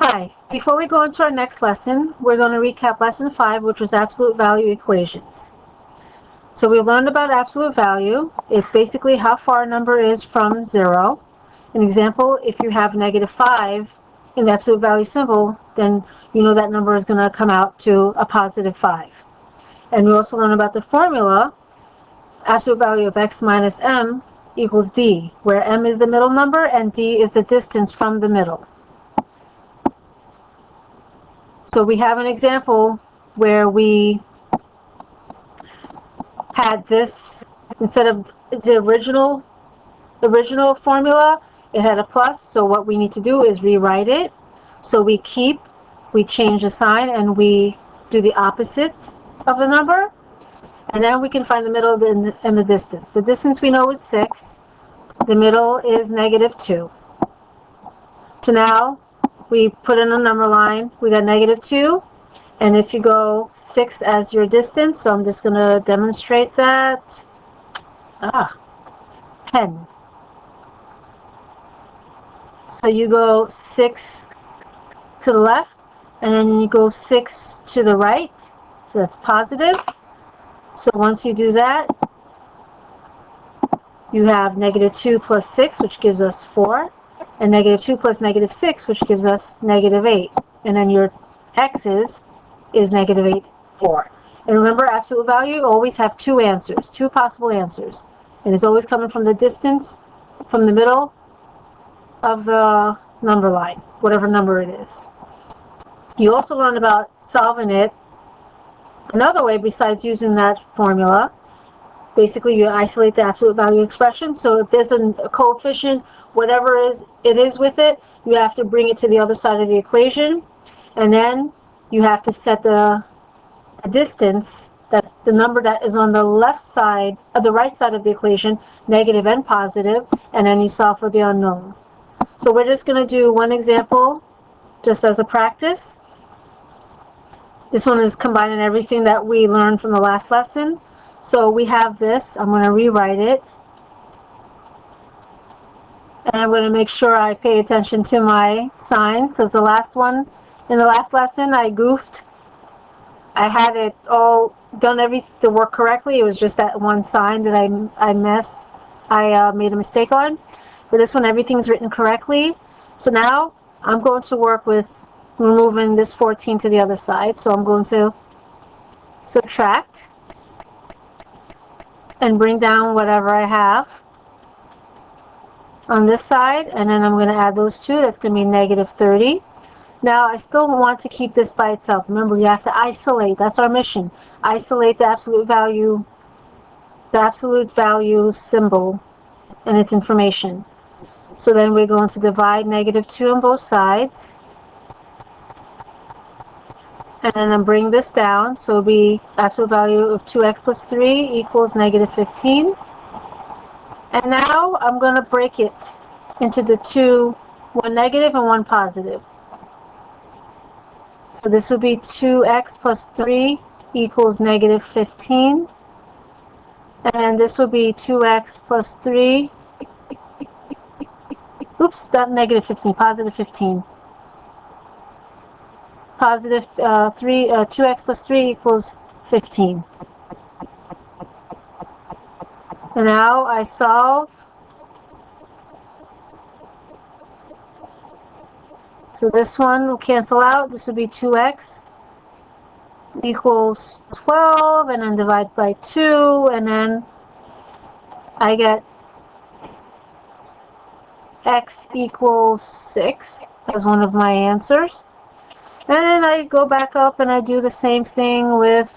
Hi, before we go into our next lesson, we're going to recap lesson 5, which was absolute value equations. So we learned about absolute value. It's basically how far a number is from 0. An example, if you have -5 in the absolute value symbol, then you know that number is going to come out to a +5. And we also learned about the formula, absolute value of x minus m equals d, where m is the middle number and d is the distance from the middle. So we have an example where we had this, instead of the original formula, it had a plus. So what we need to do is rewrite it. So we change the sign and we do the opposite of the number. And then we can find the middle and the distance. The distance we know is 6. The middle is -2. So now we put in a number line. We got -2. And if you go 6 as your distance, so I'm just going to demonstrate that. Pen. So you go 6 to the left, and then you go 6 to the right. So that's positive. So once you do that, you have -2 plus 6, which gives us 4, and -2 plus -6, which gives us -8. And then your x's is -8, 4. And remember, absolute value always have two answers, two possible answers. And it's always coming from the distance, from the middle of the number line, whatever number it is. You also learn about solving it another way besides using that formula. Basically, you isolate the absolute value expression. So if there's a coefficient, whatever it is with it, you have to bring it to the other side of the equation. And then you have to set the distance, that's the number that is on the left side, the right side of the equation, negative and positive, and then you solve for the unknown. So we're just going to do one example just as a practice. This one is combining everything that we learned from the last lesson. So we have this. I'm going to rewrite it. And I'm going to make sure I pay attention to my signs, because in the last lesson I goofed. I had it all done the work correctly. It was just that one sign that I made a mistake on. For this one, everything's written correctly. So now I'm going to work with removing this 14 to the other side. So I'm going to subtract and bring down whatever I have on this side, and then I'm going to add those two. That's going to be -30. Now I still want to keep this by itself. Remember, you have to isolate. That's our mission. Isolate the absolute value symbol and its information. So then we're going to divide -2 on both sides. And then I'm bring this down. So it'll be absolute value of 2x plus 3 equals -15. And now I'm going to break it into the two, one negative and one positive. So this would be 2x plus 3 equals -15. And this would be 2x plus 3. Oops, not -15, +15. Positive 2x plus 3 equals 15. And now I solve. So this one will cancel out. This would be 2x equals 12, and then divide by 2, and then I get x equals 6 as one of my answers. And then I go back up and I do the same thing with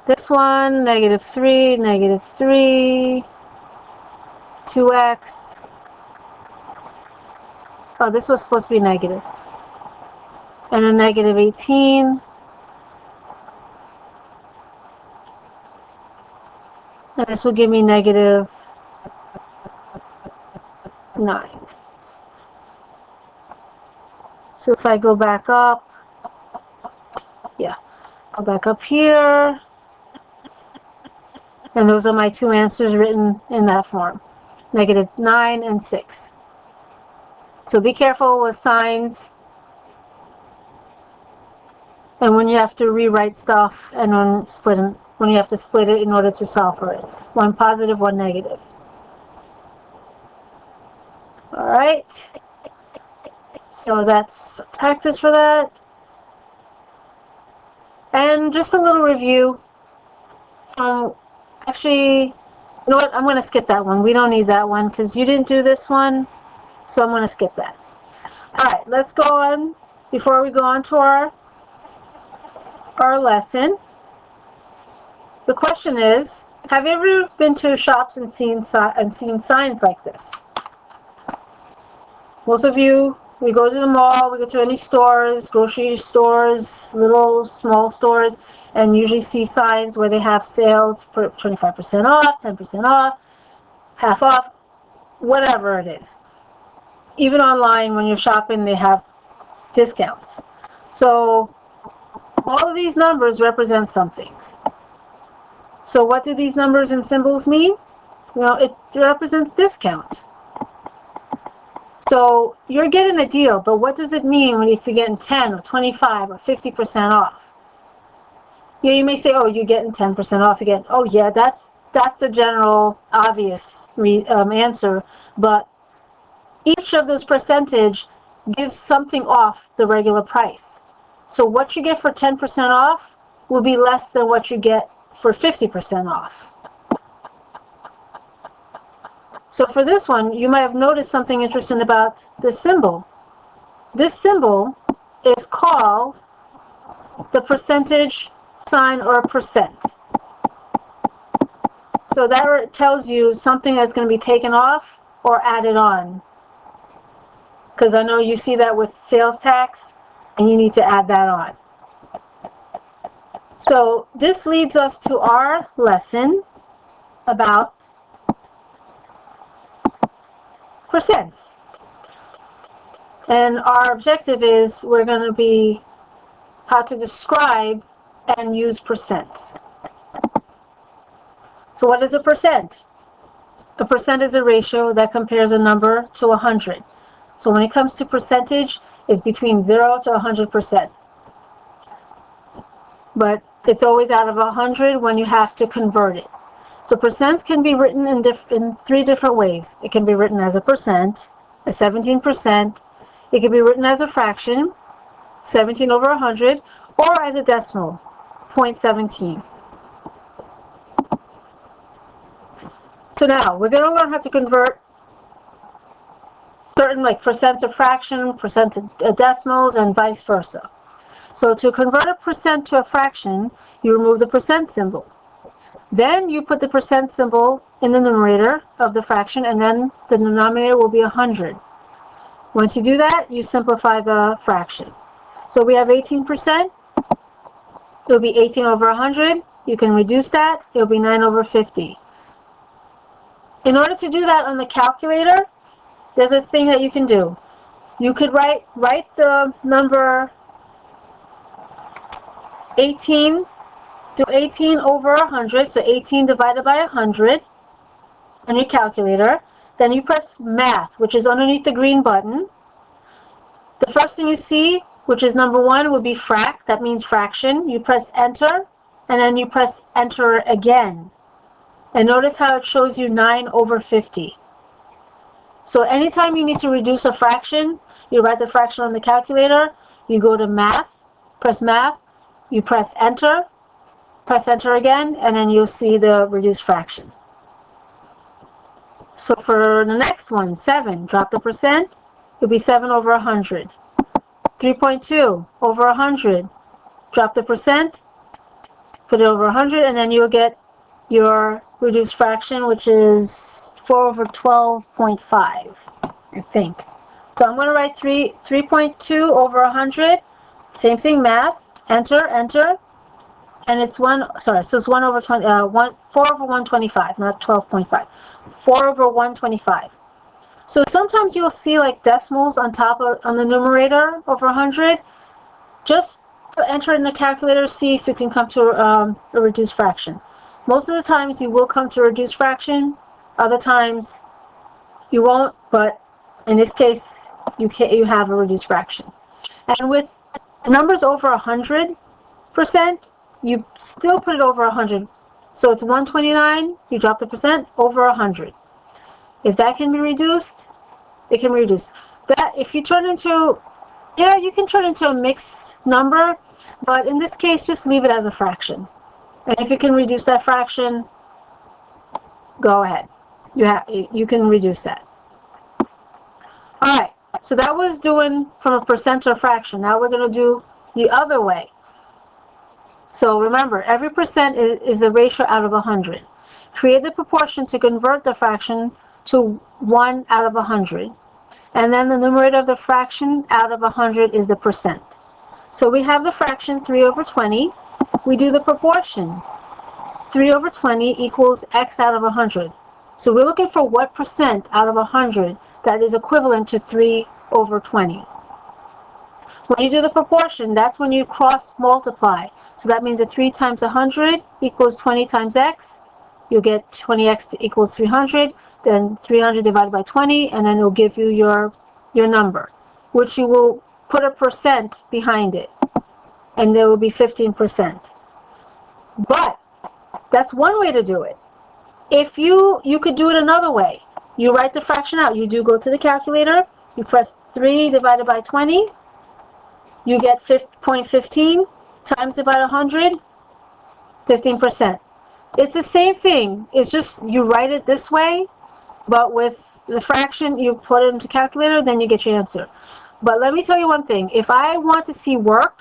this one, -3, -3, 2x. Oh, this was supposed to be negative. And a -18. And this will give me -9. So if I go back up, go back up here, and those are my two answers written in that form, -9 and 6. So be careful with signs and when you have to rewrite stuff, and when you have to split it in order to solve for it. One positive, one negative. Alright, so that's practice for that. And just a little review from, actually, you know what, I'm going to skip that one. We don't need that one because you didn't do this one, so I'm going to skip that. Alright, let's go on, before we go on to our lesson. The question is, have you ever been to shops and seen signs like this? Most of you, we go to the mall, we go to any stores, grocery stores, little small stores, and usually see signs where they have sales for 25% off, 10% off, half off, whatever it is. Even online, when you're shopping, they have discounts. So all of these numbers represent something. So what do these numbers and symbols mean? Well, it represents discount. So you're getting a deal, but what does it mean if you're getting 10 or 25 or 50% off? Yeah, you may say, oh, you're getting 10% off again. Oh yeah, that's a general obvious answer, but each of those percentage gives something off the regular price. So what you get for 10% off will be less than what you get for 50% off. So for this one, you might have noticed something interesting about this symbol. This symbol is called the percentage sign or percent. So that tells you something that's going to be taken off or added on. Because I know you see that with sales tax, and you need to add that on. So this leads us to our lesson about percents. And our objective is we're going to be how to describe and use percents. So what is a percent? A percent is a ratio that compares a number to 100. So when it comes to percentage, it's between 0 to 100%. But it's always out of 100 when you have to convert it. So percents can be written in 3 different ways. It can be written as a percent, a 17%. It can be written as a fraction, 17 over 100, or as a decimal, 0.17. So now we're going to learn how to convert certain like percents of fraction, percent of decimals, and vice versa. So to convert a percent to a fraction, you remove the percent symbol. Then you put the percent symbol in the numerator of the fraction, and then the denominator will be 100. Once you do that, you simplify the fraction. So we have 18%. It'll be 18 over 100. You can reduce that. It'll be 9 over 50. In order to do that on the calculator, there's a thing that you can do. You could write the number 18, do 18 over 100, so 18 divided by 100 on your calculator. Then you press math, which is underneath the green button. The first thing you see, which is number 1, would be frac, that means fraction. You press enter, and then you press enter again. And notice how it shows you 9 over 50. So anytime you need to reduce a fraction, you write the fraction on the calculator, you go to math, you press enter again, and then you'll see the reduced fraction. So for the next one, 7, drop the percent, it'll be 7 over 100. 3.2 over 100, drop the percent, put it over 100, and then you'll get your reduced fraction, which is 4 over 12.5, I think. So I'm going to write 3.2 over 100, same thing, math, enter, and it's 1 over 4 over 125, not 12.5. 4 over 125. So sometimes you'll see like decimals on the numerator over 100. Just enter it in the calculator, see if you can come to a reduced fraction. Most of the times you will come to a reduced fraction. Other times you won't, but in this case you have a reduced fraction. And with numbers over 100, you still put it over 100. So it's 129, you drop the percent over 100. If that can be reduced, it can be reduced. That, if you turn into, yeah, you can turn into a mixed number, but in this case, just leave it as a fraction. And if you can reduce that fraction, go ahead. You can reduce that. All right, so that was doing from a percent to a fraction. Now we're going to do the other way. So remember, every percent is the ratio out of 100. Create the proportion to convert the fraction to 1 out of 100. And then the numerator of the fraction out of 100 is the percent. So we have the fraction 3 over 20. We do the proportion. 3 over 20 equals x out of 100. So we're looking for what percent out of 100 that is equivalent to 3 over 20. When you do the proportion, that's when you cross multiply. So that means that 3 times 100 equals 20 times x. You'll get 20x equals 300. Then 300 divided by 20, and then it'll give you your number, which you will put a percent behind it, and there will be 15%. But that's one way to do it. If you could do it another way. You write the fraction out. You do go to the calculator. You press 3 divided by 20. You get 0.15 times it by 100, 15%. It's the same thing. It's just you write it this way, but with the fraction, you put it into calculator, then you get your answer. But let me tell you one thing. If I want to see work,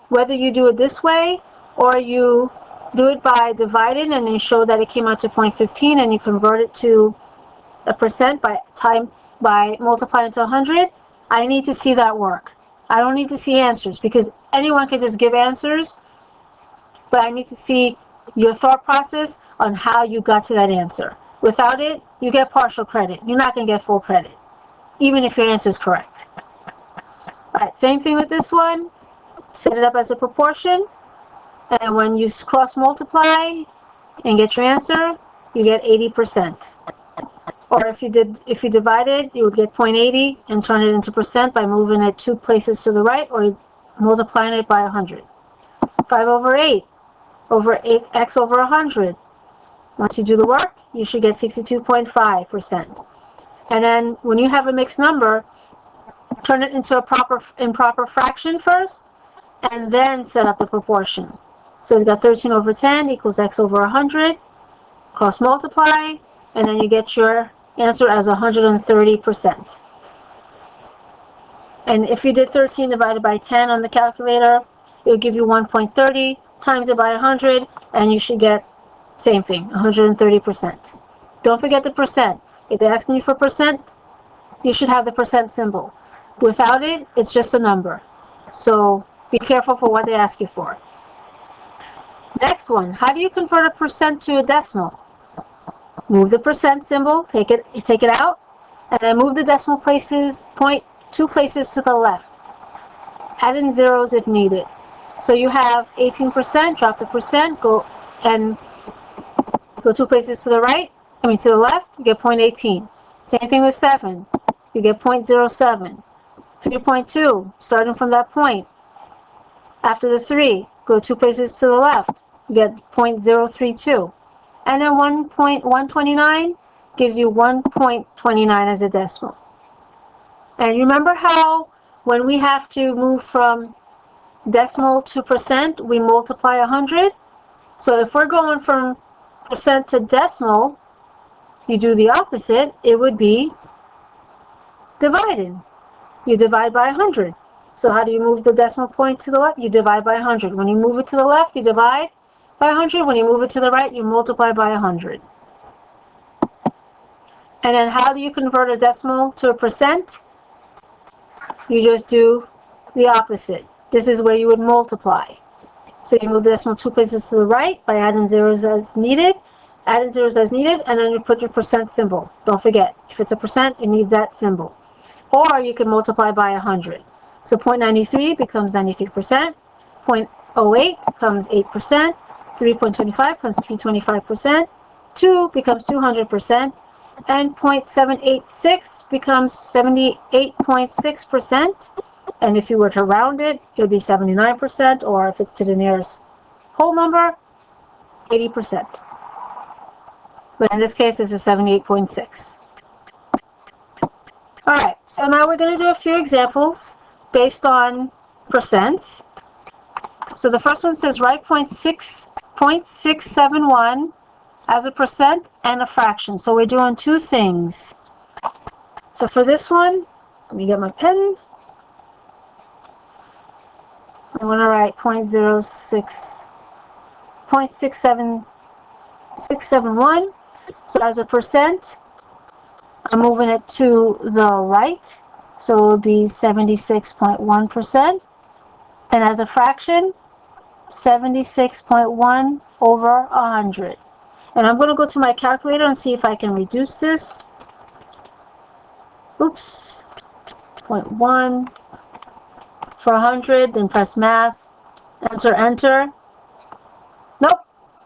whether you do it this way or you do it by dividing and you show that it came out to 0.15 and you convert it to a percent by multiplying to 100, I need to see that work. I don't need to see answers because anyone can just give answers, but I need to see your thought process on how you got to that answer. Without it, you get partial credit. You're not going to get full credit, even if your answer is correct. All right, same thing with this one. Set it up as a proportion, and when you cross multiply and get your answer, you get 80%. Or if you divide it, you would get 0.80 and turn it into percent by moving it 2 places to the right or multiplying it by 100. 5 over 8 over 8x over 100. Once you do the work, you should get 62.5%. And then when you have a mixed number, turn it into a improper fraction first, and then set up the proportion. So you got 13 over 10 equals x over 100. Cross multiply, and then you get your answer as 130%. And if you did 13 divided by 10 on the calculator, it'll give you 1.30, times it by 100, and you should get same thing, 130%. Don't forget the percent. If they're asking you for percent, you should have the percent symbol. Without it, it's just a number. So be careful for what they ask you for. Next one, how do you convert a percent to a decimal? Move the percent symbol, take it out, and then move the decimal places, 2 places to the left. Add in zeros if needed. So you have 18%, drop the percent, go 2 places to the left, you get 0.18. Same thing with 7, you get 0.07. 3.2, starting from that point. After the 3, go 2 places to the left, you get 0.032. And then 1.129 gives you 1.29 as a decimal. And remember how when we have to move from decimal to percent, we multiply 100? So if we're going from percent to decimal, you do the opposite. It would be dividing. You divide by 100. So how do you move the decimal point to the left? You divide by 100. When you move it to the left, you divide by 100. When you move it to the right, you multiply by 100. And then how do you convert a decimal to a percent? You just do the opposite. This is where you would multiply. So you move the decimal 2 places to the right by adding zeros as needed, and then you put your percent symbol. Don't forget, if it's a percent, it needs that symbol. Or you can multiply by 100. So 0.93 becomes 93%, 0.08 becomes 8%, 3.25 becomes 325%, 2 becomes 200%, and 0.786 becomes 78.6%, And if you were to round it, it would be 79%, or if it's to the nearest whole number, 80%. But in this case, this is 78.6. All right, so now we're going to do a few examples based on percents. So the first one says write 0.671 as a percent and a fraction. So we're doing two things. So for this one, let me get my pen. I'm going to write 0.671. So as a percent, I'm moving it to the right. So it would be 76.1%. And as a fraction, 76.1 over 100. And I'm going to go to my calculator and see if I can reduce this. Oops. 0.1 for 100, then press math. Enter, enter. Nope.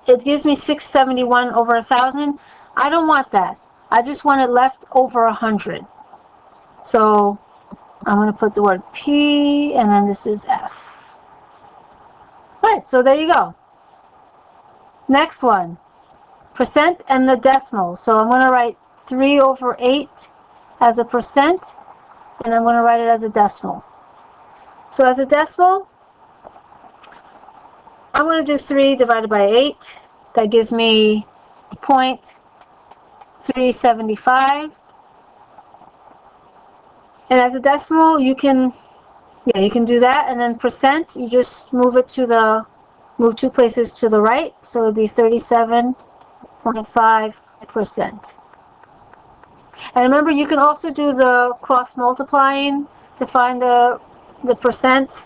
It gives me 671 over 1,000. I don't want that. I just want it left over 100. So I'm going to put the word P, and then this is F. Alright, so there you go. Next one, percent and the decimal. So I'm going to write 3 over 8 as a percent, and I'm going to write it as a decimal. So as a decimal, I'm going to do 3 divided by 8. That gives me 0.375. And as a decimal, you can do that. And then percent, you just move two places to the right. So it would be 37.5%. And remember, you can also do the cross multiplying to find the percent.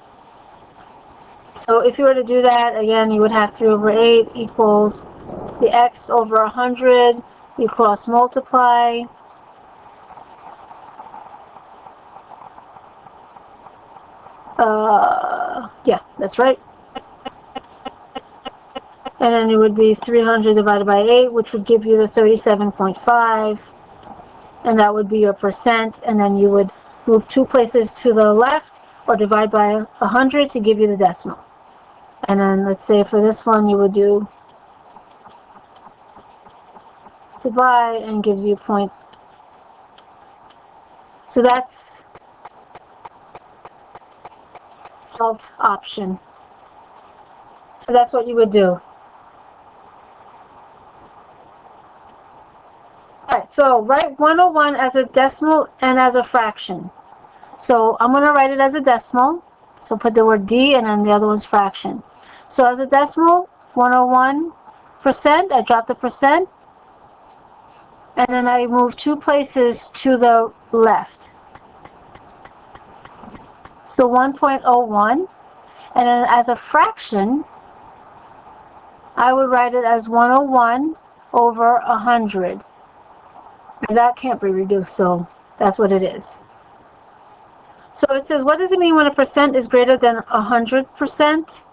So if you were to do that, again, you would have 3 over 8 equals the x over 100. You cross multiply. Yeah, that's right. And then it would be 300 divided by 8, which would give you the 37.5. And that would be your percent. And then you would move 2 places to the left or divide by 100 to give you the decimal. And then let's say for this one, you would do divide and gives you point. So that's alt option. So that's what you would do. Alright, so write 101 as a decimal and as a fraction. So I'm going to write it as a decimal. So put the word D, and then the other one's fraction. So as a decimal, 101%, I drop the percent. And then I move 2 places to the left. So 1.01. And then as a fraction, I would write it as 101 over 100. And that can't be reduced, so that's what it is. So it says, what does it mean when a percent is greater than 100%?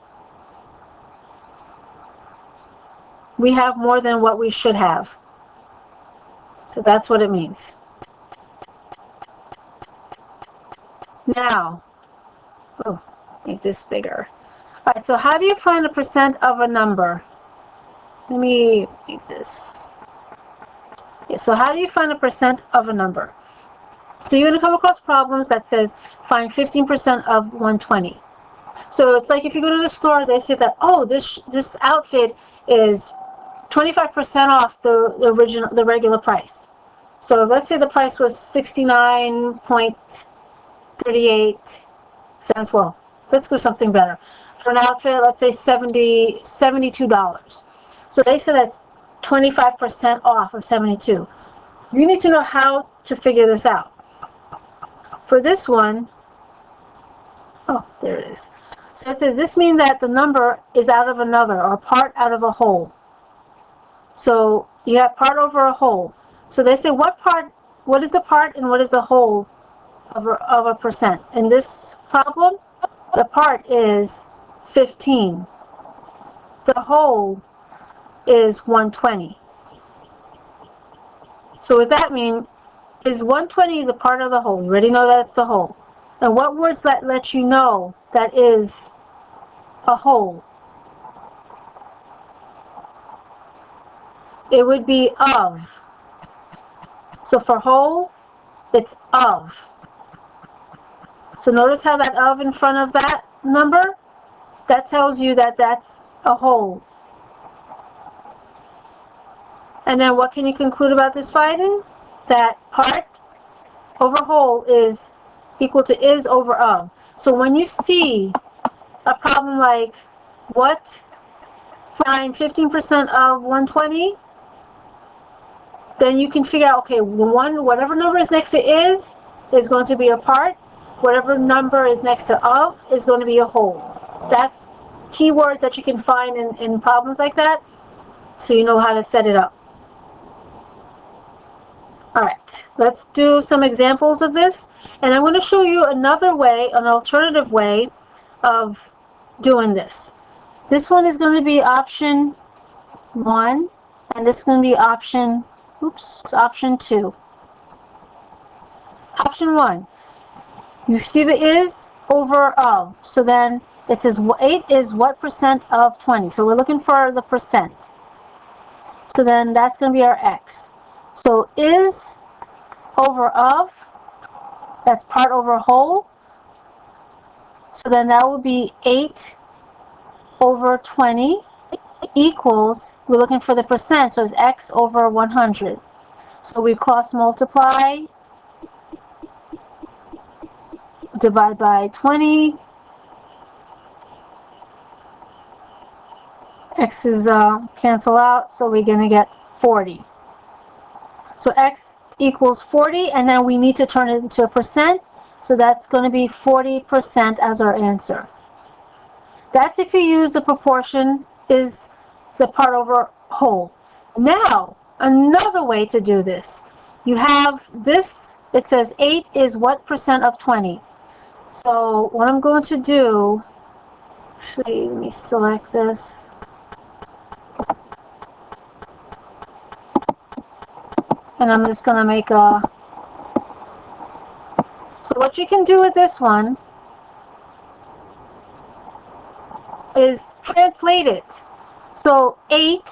We have more than what we should have. So that's what it means. Now, make this bigger. All right, so how do you find a percent of a number? Let me make this. Yeah, so how do you find a percent of a number? So you're going to come across problems that says find 15% of 120. So it's like if you go to the store, they say that, oh, this outfit is 25% off the regular price. So let's say the price was 69.38 cents. Well, let's go something better. For an outfit, let's say $72. So they say that's 25% off of 72. You need to know how to figure this out. For this one, oh, there it is. So it says this means that the number is out of another, or part out of a whole. So you have part over a whole. So they say what is the part and what is the whole of a percent? In this problem, the part is 15. The whole is 120. So what that means is 120 the part of the whole. You already know that's the whole. And what words let you know that is a whole? It would be of. So for whole, it's of. So notice how that of in front of that number, that tells you that that's a whole. And then what can you conclude about this finding? That part over whole is equal to is over of. So when you see a problem like, what? Find 15% of 120, then you can figure out, okay, whatever number is next to is going to be a part. Whatever number is next to of is going to be a whole. That's keywords that you can find in problems like that, so you know how to set it up. Alright, let's do some examples of this. And I'm going to show you another way, an alternative way of doing this. This one is going to be option 1, and this is going to be option 2. Option 1. You see the is over of. So then it says 8 is what percent of 20? So we're looking for the percent. So then that's going to be our x. So is over of, that's part over whole. So then that would be 8 over 20 equals, we're looking for the percent, so it's x over 100. So we cross multiply, divide by 20. X's cancel out, so we're going to get 40. So x equals 40, and then we need to turn it into a percent, so that's going to be 40% as our answer. That's if you use the proportion is the part over whole. Now, another way to do this. You have this, it says 8 is what percent of 20? So what I'm going to do, actually, let me select this. And I'm just going to make a... So what you can do with this one is translate it. So 8,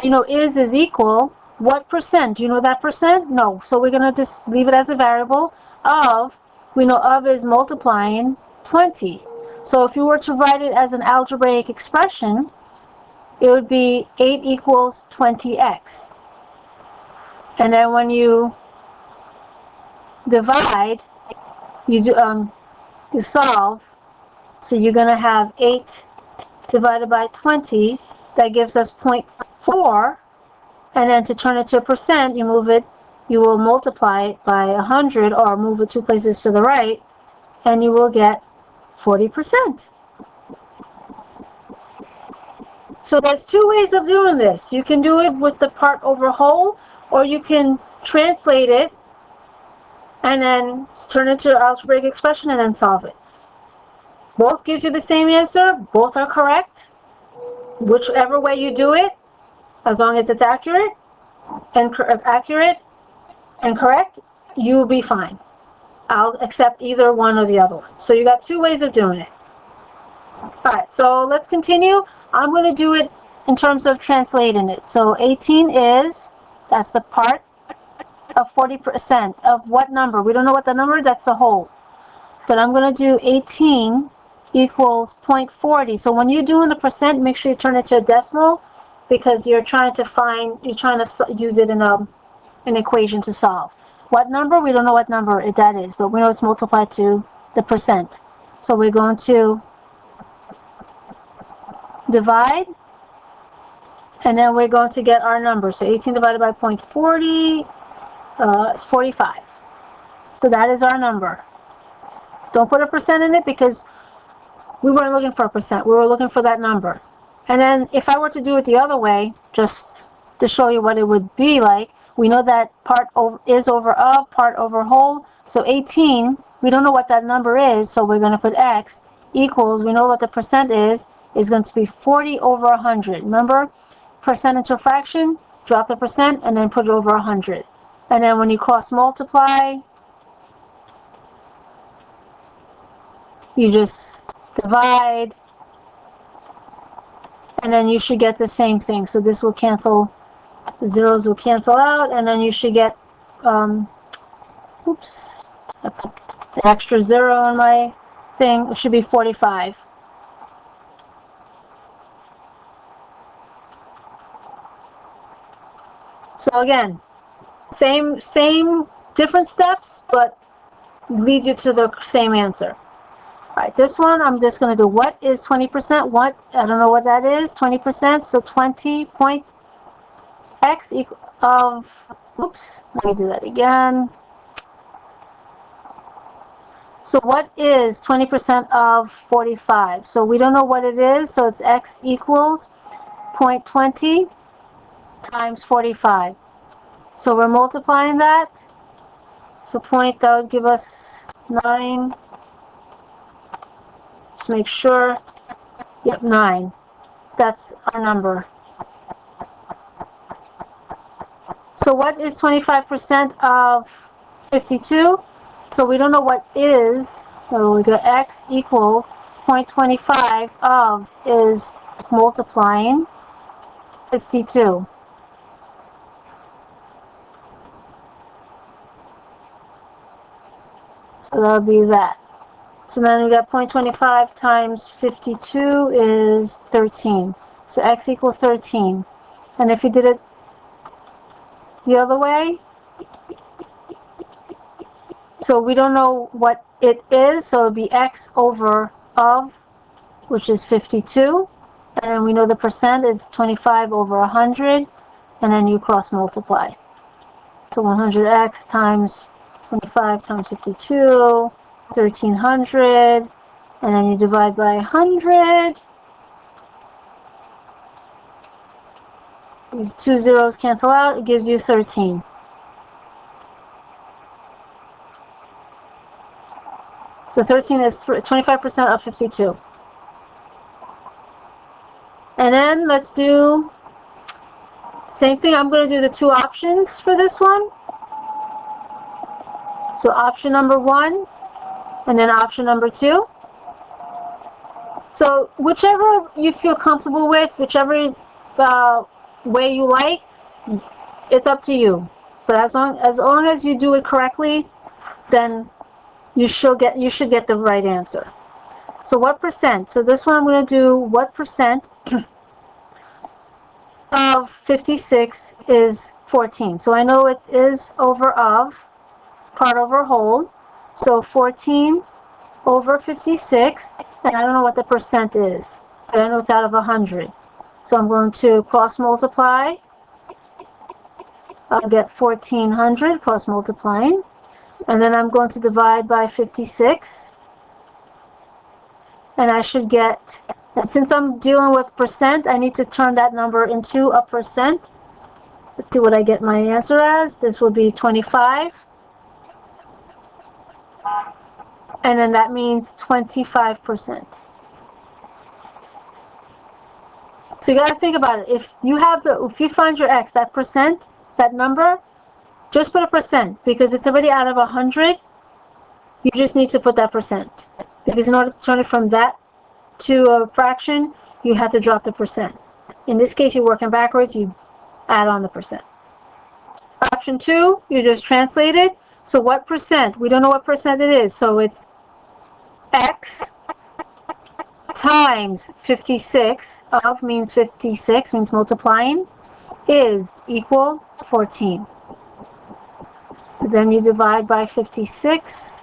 you know, is equal, what percent? Do you know that percent? No. So we're going to just leave it as a variable. Of, we know of is multiplying 20. So if you were to write it as an algebraic expression, it would be 8 equals 20x. And then when you divide, you solve. So you're going to have 8 divided by 20. That gives us 0.4. And then to turn it to a percent, you will multiply it by 100 or move it 2 places to the right, and you will get 40%. So there's 2 ways of doing this. You can do it with the part over whole, or you can translate it and then turn it to an algebraic expression and then solve it. Both gives you the same answer. Both are correct. Whichever way you do it, as long as it's accurate and correct, you'll be fine. I'll accept either one or the other one. So you got 2 ways of doing it. Alright, so let's continue. I'm going to do it in terms of translating it. So 18 is, that's the part of 40% of what number? We don't know what the number is, that's a whole. But I'm going to do 18 equals 0.40. So when you're doing the percent, make sure you turn it to a decimal, because you're trying to use it in an equation to solve. What number? We don't know what number that is, but we know it's multiplied to the percent. So we're going to divide, and then we're going to get our number. So 18 divided by 0.40 is 45. So that is our number. Don't put a percent in it because we weren't looking for a percent. We were looking for that number. And then if I were to do it the other way, just to show you what it would be like, we know that part is over of, part over whole. So 18, we don't know what that number is, so we're going to put x equals, we know what the percent is going to be 40 over 100. Remember, percent into fraction, drop the percent, and then put it over 100. And then when you cross multiply, You just divide, and then you should get the same thing. So this will cancel, the zeros will cancel out, and then you should get, oops, I put an extra 0 on my thing. It should be 45. So again, same different steps, but leads you to the same answer. Alright, this one I'm just going to do what is 20%? What? I don't know what that is. 20%. So 20 point x equal of, oops, let me do that again. So what is 20% of 45? So we don't know what it is, so it's x equals 0.20 times 45. So we're multiplying that. So that would give us 9. Just make sure. Yep, 9. That's our number. So what is 25% of 52? So we don't know what is. So we got x equals 0.25 of is multiplying 52. So that would be that. So then we got 0.25 times 52 is 13. So x equals 13. And if you did it the other way, so we don't know what it is, so it would be x over of, which is 52. And then we know the percent is 25 over 100. And then you cross multiply. So 100x times 25 times 52, 1300, and then you divide by 100. These two zeros cancel out, it gives you 13. So 13 is 25% of 52. And then let's do same thing. I'm going to do the two options for this one. So option number 1 and then option number 2. So whichever you feel comfortable with, whichever way you like, it's up to you. But as long as you do it correctly, then you should get the right answer. So what percent? So this one I'm going to do what percent of 56 is 14. So I know it is over of, part over whole. So 14 over 56, and I don't know what the percent is, but I know it's out of 100. So I'm going to cross multiply. I'll get 1400 cross multiplying. And then I'm going to divide by 56. And I should get, and since I'm dealing with percent, I need to turn that number into a percent. Let's see what I get my answer as. This will be 25. And then that means 25%. So you got to think about it. If you find your x, that percent, that number, just put a percent, because it's already out of 100. You just need to put that percent, because in order to turn it from that to a fraction, you have to drop the percent. In this case, you're working backwards. You add on the percent. Option 2, you just translate it. So what percent? We don't know what percent it is. So it's x times 56, of means 56, means multiplying, is equal 14. So then you divide by 56,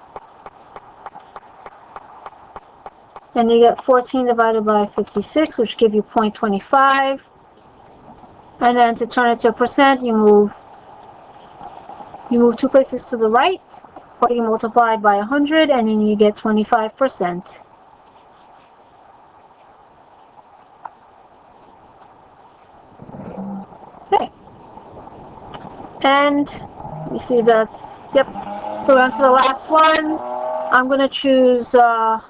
and you get 14 divided by 56, which give you 0.25. And then to turn it to a percent, you move 2 places to the right, or you multiply by 100, and then you get 25%. Okay. And let me see if that's, yep. So we're on to the last one. I'm going to choose the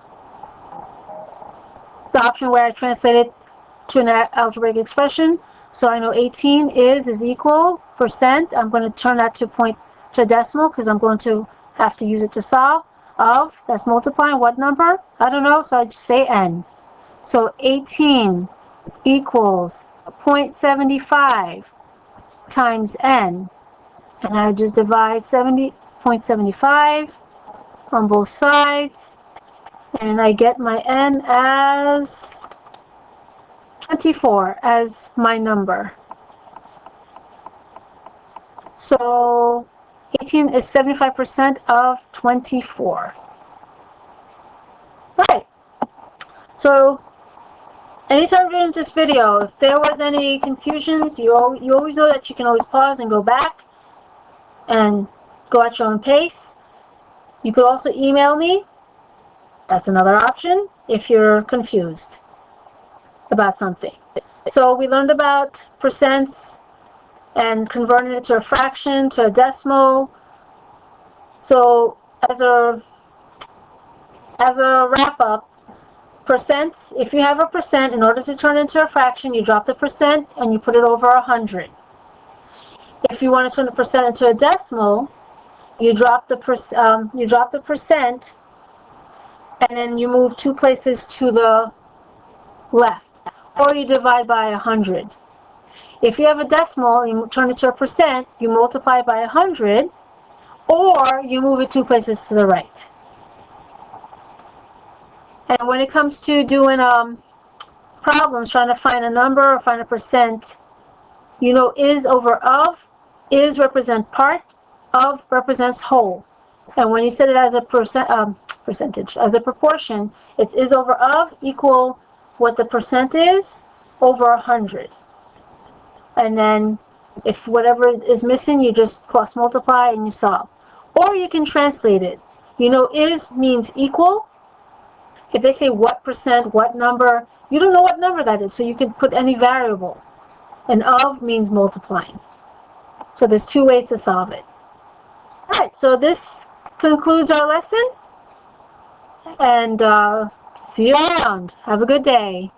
option where I translate it to an algebraic expression. So I know 18 is equal percent. I'm going to turn that to a decimal, because I'm going to have to use it to solve. of, that's multiplying what number? I don't know, so I just say n. So 18 equals 0.75 times n. And I just divide 0.75 on both sides. And I get my n as 24 as my number. So 18 is 75% of 24. Right. So anytime you're doing this video, if there was any confusions, you always know that you can always pause and go back and go at your own pace. You could also email me. That's another option if you're confused about something. So we learned about percents and converting it to a fraction, to a decimal. So as a wrap-up, percents, if you have a percent, in order to turn it into a fraction, you drop the percent and you put it over 100. If you want to turn the percent into a decimal, you drop the percent and then you move 2 places to the left, or you divide by 100. If you have a decimal, you turn it to a percent, you multiply by 100, or you move it 2 places to the right. And when it comes to doing problems, trying to find a number or find a percent, you know is over of. Is represents part, of represents whole. And when you set it as a percentage, as a proportion, it's is over of equal what the percent is over 100. And then if whatever is missing, you just cross multiply and you solve. Or you can translate it. You know is means equal. If they say what percent, what number, you don't know what number that is, so you can put any variable. And of means multiplying. So there's 2 ways to solve it. Alright, so this concludes our lesson. And see you around. Have a good day.